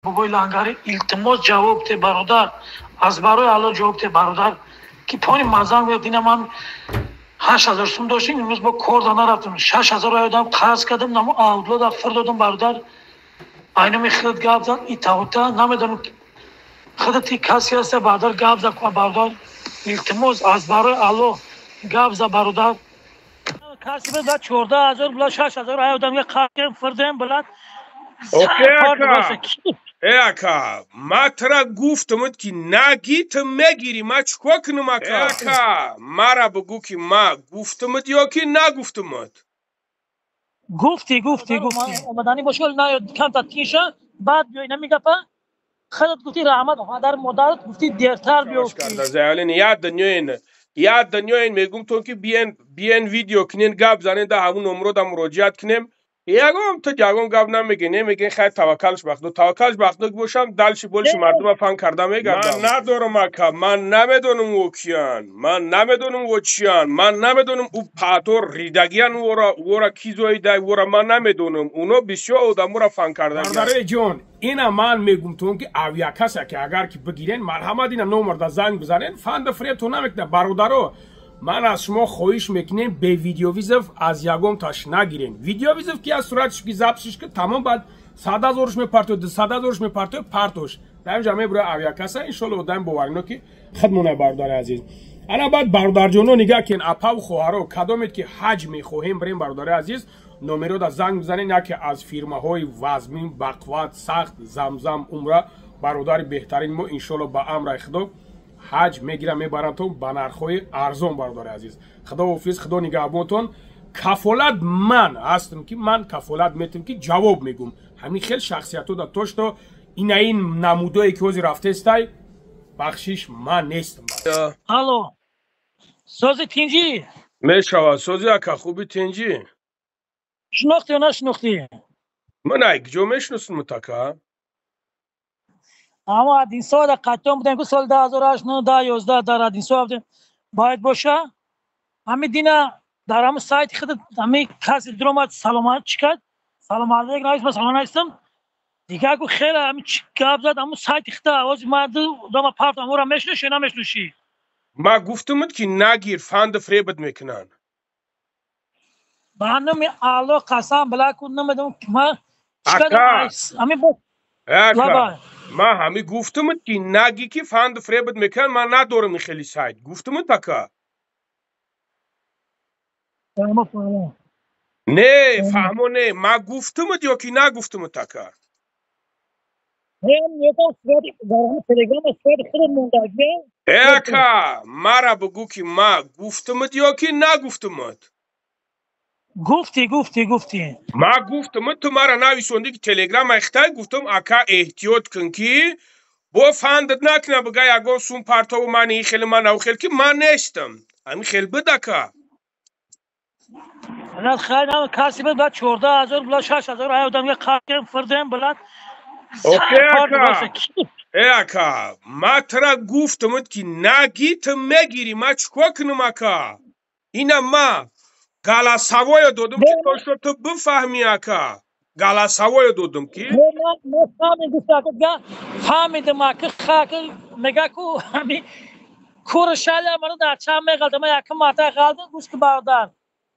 بابای لنگری التماس جواب ته برادر از برای الله جواب ته برادر که پانی مزان و دینا من 8000 سوم داشتیم امروز با کار دانا رفتم 6000 آدم قرض کردم نمو آودلو دفتر دادم برادر اینا می خود گاب زد ای تاوتا نمیدونم خودتی کسی هست برادر گاب زد برادر التماس از برای الله گاب زد برادر کسی به 14000 بلا 6000 آدم یه قرض فردم بلد اکا ما ترا گفتمت که نگیت مگیری ما چکو کنم اکا ما را بگو که ما گفتمت یا که نگفتمت گفتی اومدنی باشول نه کم تا تیشه بعد بیای نمیگپا خودت گفتی رحمت مادر مادرت گفتی دیرتر بیافتی زعلان یاد دنیاین میگم تو که بیان ویدیو کنین گاب زنین ده همون نمرو دا مراجعت کنیم یاگم تو جاگم گاب نمیگین خیلی توکلش بخت باشم دلش بولش مردم فن کرده میگردم من ندارم اکا من نمیدونم وکیان من نمیدونم او پاتور ریدگیان ورا کیزوی دای ورا من نمیدونم اونو بسیار آدم را فن کرده برادر جون اینا من میگم تو که اویا کسا که اگر که بگیرین مرحمت اینا نمر دا زنگ بزنین فند فری تو نمیکنه برادرو من از شما خواهش میکنم به ویدیو ویزف از یگم تاش نگیرین ویدیو ویزف که از صورتش که ضبطش که تمام بعد 100000 میپرتو 200000 میپرتو پرتوش در جامعه برای اویا کسا ان شاء الله دایم باورنو که خدمونه برادر عزیز انا بعد برادر جونو نگاه کن اپا و خواهرو کدومت که حج میخواهیم بریم برادر عزیز نمرو دا زنگ بزنین یا که از فیرمه های وزمین بقوات سخت زمزم عمره برادر بهترین ما انشالله با امر خدا حج میگیرم میبرم تو با نرخ‌های ارزان برادر عزیز خدا حافظ خدا نگهبانتون کفالت من هستم که من کفالت میتونم که جواب میگم همین خیلی شخصیتو دا توش تو این نمودایی که وزی رفته استای بخشش من نیستم الو سوزی تینجی میشوا سوزی اکا خوبی تینجی شناختی و نشناختی من ایک جو میشناسم متکا اما این سال قطعا بودن که سال 2008 2011 در این سال باید باشه همین دینا در همون سایت خود همین کسی درآمد سلامت چیکار سلام علیکم رئیس من سلام هستم دیگه کو خیلی همین گپ زد همون سایت خود آواز مرد دم پارت امورا مشنوشی نمیشنوشی ما گفتمت که نگیر فند فریبت میکنن بانم الله قسم بلا کو نمیدونم ما چیکار همین ما همی گفتمت که نگی که فند فریبت میکن من ندارم خیلی سایت گفتمت تکا نه فهمو نه ما گفتمت یا که نگفتمت تکا اکا مرا بگو که ما گفتمت یا که نگفتمت گفتی ما گفتم تو مرا نویسوندی که تلگرام اختای گفتم اکا احتیاط کن که با فندت نکنه بگه اگه سون پرتو من خیلی من او خیلی که من نیستم همین خیلی بدکا نه خیلی هم کسی بعد 14000 بلا 6000 آدم یه قایم فردم بلد اکا ما ترا گفتم که نگیت مگیری ما چکو کنم اکا اینا ما گالا سوای دادم که تو شو تو بفهمی اکا گالا سوای دادم که فهمیدم که خاک نگاه کو همین کورشال من در چام میگلد ما یک ماتا غلط گوش که برادر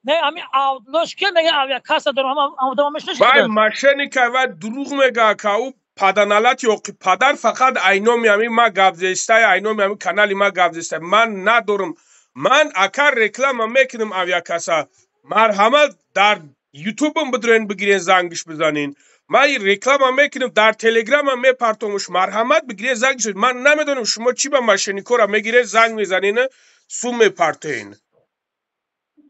نه همین آودلوش که میگه اویا کاسا دارم آودم مشنش بای ماشینی که و دروغ میگه که او پدرنالات یا پدر فقط اینا میامی ما گابزستای اینا میامی کانالی ما گابزستای من ندارم من اکر رکلام میکنم اویا کاسا مرحمت در یوتیوب هم بدرین بگیرین زنگش بزنین من رکلام میکنم در تلگرام میپرتمش مرحمت بگیرین زنگش من نمیدونم شما چی با ماشینی کورا میگیرین زنگ میزنین سوم میپرتین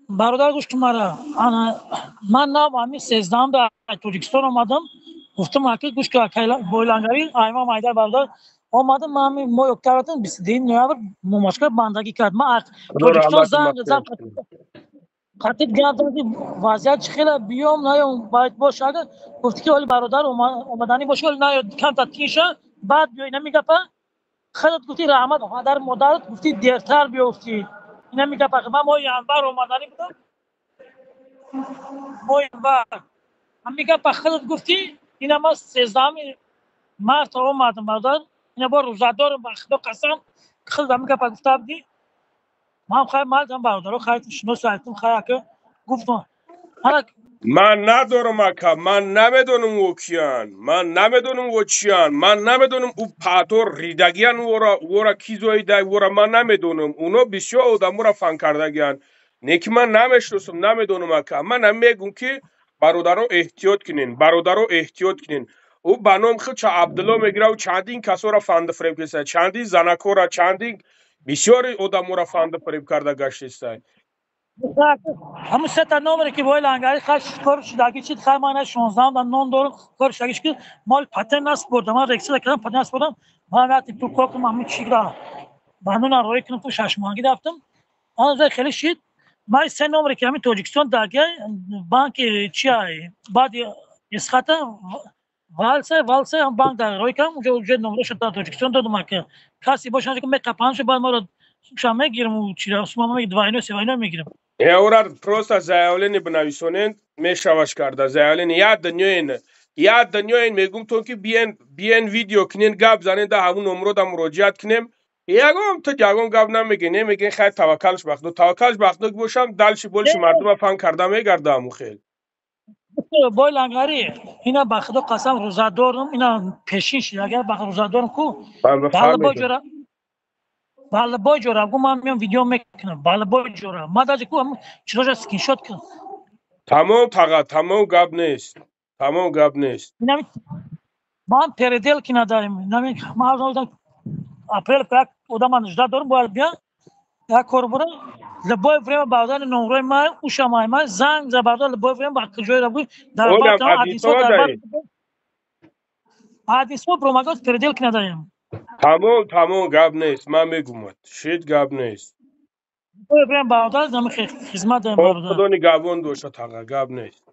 برادر گوش که من نام همین 13 در تاجیکستان آمدم گفتم که گوش که بولانگری ایما مایدر برادر آمدم من همین ما یک کارتن 22 نوامبر مشکل بندگی کرد من تاجیکستان زنگ خاطر گفتم که وضعیت خیلی بیام نیام باید باشه اگه گفتی که ولی برادر اومدنی باشه ولی نه کم تا تیشه بعد بیای نمیگپا خودت گفتی رحمت مادر مادرت گفتی دیرتر بیافتی اینا میگه من ما انبر اومدنی بودم ما انبر هم میگه خودت گفتی اینا ما 13 مرد اومدم برادر اینا با روزادار با خدا قسم خیلی میگه گفته بودی من خیلی مردم برادر خیلی شناسایتم خیلی که گفتم حالا من ندارم اکا من نمیدونم او کیان من نمیدونم او چیان من نمیدونم او پاتور ریدگیان ورا کیزوی دای ورا من نمیدونم اونا بسیار آدم را فن کردگیان نیکی من نمیشناسم نمیدونم اکا من میگم که برادرو احتیاط کنین او بانام خود چه عبدالله میگره و چندین کسا را فند فریب کسه چندین زنکو را چندین بسیار آدم را فند فریب کرده گشتیسته همون سه تا نمره که باید لنگری خش کارش داگی چید خیلی من 16 تا 9 دور کارش داگیش که مال پتن نست بردم من رکسل کردم پتن نست بردم من وقتی تو کوکم همون چی گرا بانون روی کنم تو 6 ماهگی رفتم آن زای خیلی شید من سه نمره که همین تاجیکستان داگی بانک چی ای بعد اسخاطا والسه هم بانک در روی کنم اونجا نمره شد تاجیکستان دادم که کسی باشه که میقپانش بعد ما رو شما میگیرم و چی را اسمم میگه دواینا سواینا میگیرم Еврар просто заявление бинависонен мешаваш карда заявление яд данёен мегум то ки биен видео кинен гап занен да ҳамун номро да муроҷиат кинем ягон гап намегин хай таваккалш бахтно ки бошам далши болши мардума фан карда мегарда ҳамун хел بای لنگری اینا به خدا قسم روزادارم اینا پیشین شد اگر به روزادارم کو بالا بای جورا گو من میام ویدیو میکنم بالا بای جورا ما داجی کو چرا اسکرین شات کنم тамом гап нест من передел کی نداریم نمی ما اپریل پاک odam 18 دارم باید بیان یا کوربرا لبای فریم باودن نمره ما اوشمای ما زنگ زبردار لبای فریم با کجای رو در بعد حدیثو پروماگاز передел کی نداریم тамом гап нест ман мегумад шид гап нест بریم باودن زمین خدمت داریم باودن خدا نگهبان باشه تاقا گپ نیست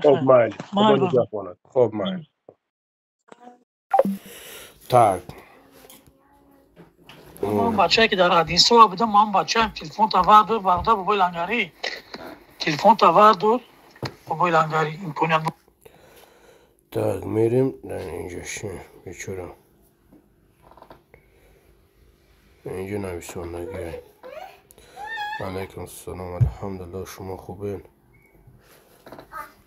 خب مایل خدا نگهبانت خب مایل так من بچه‌ای که در حدیثو بودم من بچه‌ام تلفن تا دور باودا بابای لنگری تلفن تا دور بابای لنگری امکانات так میریم اینجا بیچاره اینجا نویسندگی علیکم السلام الحمدلله شما خوبین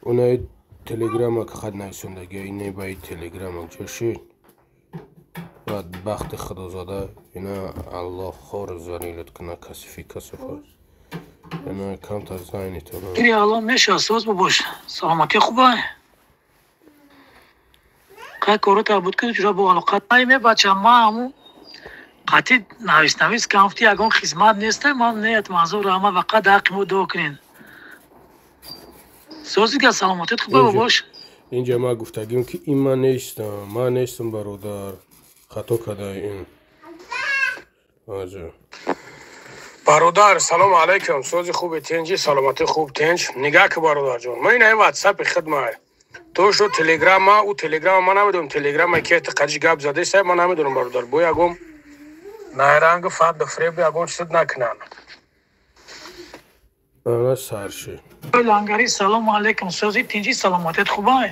اونای تلگرام که خد نویسندگی اینه باید تلگرام جاشید بدبخت خدازاده اینا الله خور زنیلت کنه کسی اینا اکانت از زنیتون گیری الان میشه اساس باش سلامتی خوبه که کارو تبود که جرا با علاقت نایمه بچه ما همون قطعی نویس کامفتی اگون خدمت نیسته من نیت معذور اما وقت حقیمو دو کنین سوزی که سلامتیت خوبه باش اینجا ما گفتگیم که این من نیستم برادر خطا کده این برادر سلام علیکم سوزی خوبه تنجی سلامتی خوب تنج نگاه که برادر جان من این واتساپ خدمت تو شو تلگرام ما او تلگرام ما نمیدونم تلگرام که قجی گپ زده سه من نمیدونم برادر بو یگم نایرانگ فاد فریب یگم چیز نکنن انا سرشی لنگری سلام علیکم سوزی تنجی سلامتیت خوبه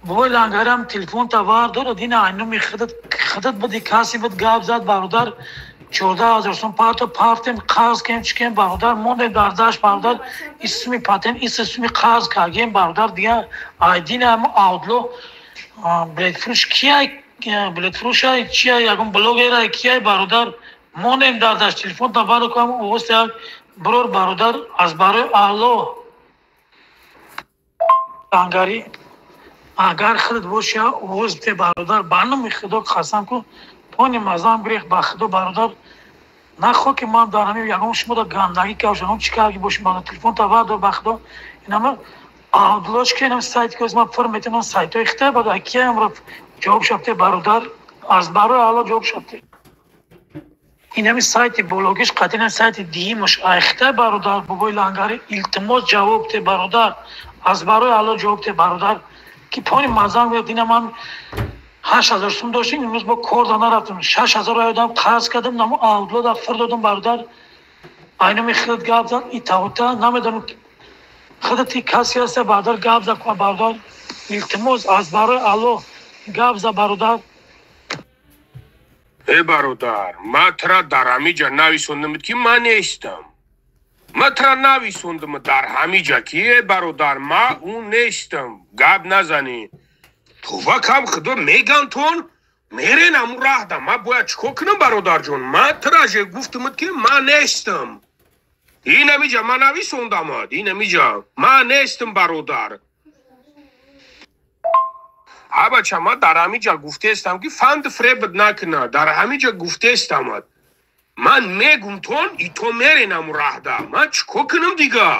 بابای لنگرم تلفن تا دور دینا اینو خدت بودی کسی بود گپ زد برادر 14000 سوم پارتم قرض کردم چیکم برادر مونده درداش برادر اسمی پاتن اسمی قرض کردم برادر دیگه آیدین هم آودلو بلد فروش کیه بلد فروش های چیه یکم بلوگر کیه برادر مونده درداش تلفن تا وارد کنم اوست برور برادر از برای آلو لنگری اگر خرد باشه اوست برادر بانم خدا قسم کو پونی مزام گریخ با خدا برادر نخو که من دارم یگم شما دا گندگی که شما چیکار کی باشه من تلفن تا بعد با خدا اینا آدلاش که اینم سایت که از ما فرمتن سایت اخته بعد کی امر جواب شفته برادر از برای حالا جواب شفته اینم سایت بلوگش قطعا سایت دی مش اخته برادر بابای لنگری التماس جواب ته برادر از برای حالا جواب ته برادر که پونی مزام دینا من 8000 سوم داشتیم امروز با کردان رفتم 6000 آیدم قرض کردم نمو آودلو دا فردادم برادر اینو می خود گاب زد ایتاوتا نمیدونم خودتی کسی هست برادر گاب زد برادر التماس از برای الو гавза бародар. бародар, ма тра дар ҳамиҷа нависондам ки ман нестам. ма тра нависондам дар ҳамиҷа ки бародар ма ун нестам. гап назанӣ. тувакам худо мегантон мерен аму раҳда. ма бояд чикор кунам бародарҷон? ма траже гуфтамад ки ман нестам. ин ҳамиҷа ма нависондамад. ин ҳамиҷа ма нестам бародар. ҳабача ма дар ҳамиҷа гуфтестам ки фанд фребат накуна. дар ҳамиҷа гуфтестамад. ман мегум тон ито мерен аму раҳда. ман чикор кунам дига?